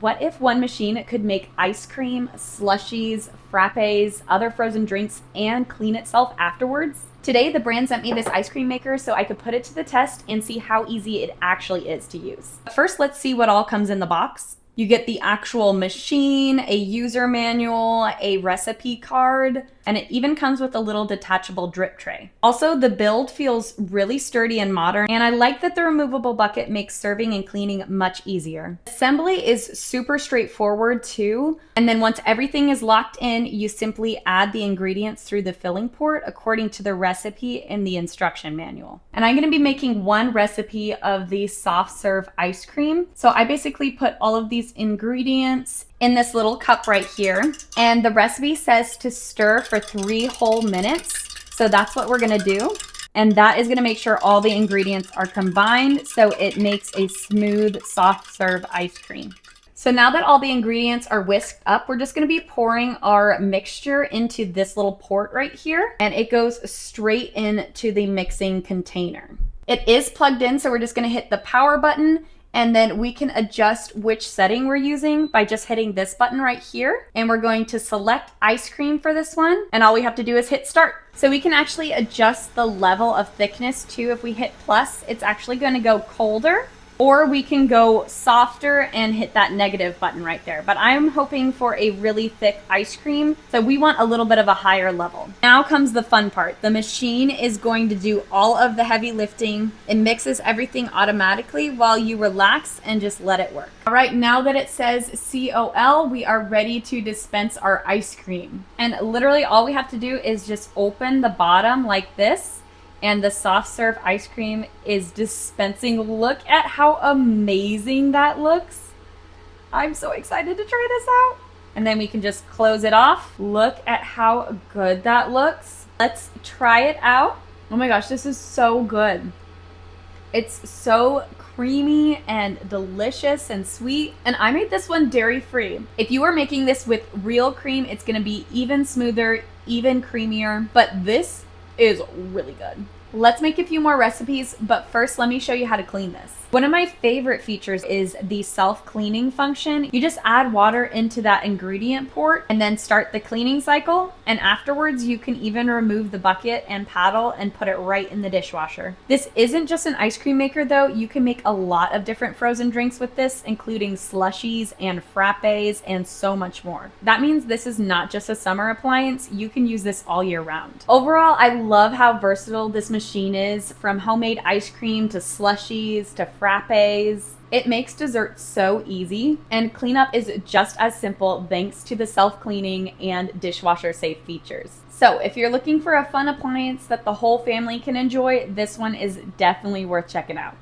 what if one machine could make ice cream, slushies, frappes, other frozen drinks, and clean itself afterwards? Today, the brand sent me this ice cream maker so I could put it to the test and see how easy it actually is to use. First, let's see what all comes in the box. You get the actual machine, a user manual, a recipe card, and it even comes with a little detachable drip tray. Also, the build feels really sturdy and modern, and I like that the removable bucket makes serving and cleaning much easier. Assembly is super straightforward too, and then once everything is locked in, you simply add the ingredients through the filling port according to the recipe in the instruction manual. And I'm gonna be making one recipe of the soft serve ice cream. So I basically put all of these ingredients in this little cup right here. And the recipe says to stir for 3 whole minutes. So that's what we're gonna do. And that is gonna make sure all the ingredients are combined so it makes a smooth, soft serve ice cream. So now that all the ingredients are whisked up, we're just gonna be pouring our mixture into this little port right here. And it goes straight into the mixing container. It is plugged in, so we're just gonna hit the power button, and then we can adjust which setting we're using by just hitting this button right here. And we're going to select ice cream for this one. And all we have to do is hit start. So we can actually adjust the level of thickness too. If we hit plus, it's actually going to go colder. Or we can go softer and hit that negative button right there. But I'm hoping for a really thick ice cream, so we want a little bit of a higher level. Now comes the fun part. The machine is going to do all of the heavy lifting. It mixes everything automatically while you relax and just let it work. All right, now that it says COL, we are ready to dispense our ice cream. And literally all we have to do is just open the bottom like this, and the soft serve ice cream is dispensing. Look at how amazing that looks. I'm so excited to try this out. And then we can just close it off. Look at how good that looks. Let's try it out. Oh my gosh, this is so good. It's so creamy and delicious and sweet. And I made this one dairy-free. If you are making this with real cream, it's gonna be even smoother, even creamier, but this is really good. Let's make a few more recipes, but first let me show you how to clean this. One of my favorite features is the self-cleaning function. You just add water into that ingredient port and then start the cleaning cycle. And afterwards, you can even remove the bucket and paddle and put it right in the dishwasher. This isn't just an ice cream maker though. You can make a lot of different frozen drinks with this, including slushies and frappes and so much more. That means this is not just a summer appliance. You can use this all year round. Overall, I love how versatile this machine is, from homemade ice cream to slushies to frappes. It makes dessert so easy, and cleanup is just as simple thanks to the self-cleaning and dishwasher safe features. So if you're looking for a fun appliance that the whole family can enjoy, this one is definitely worth checking out.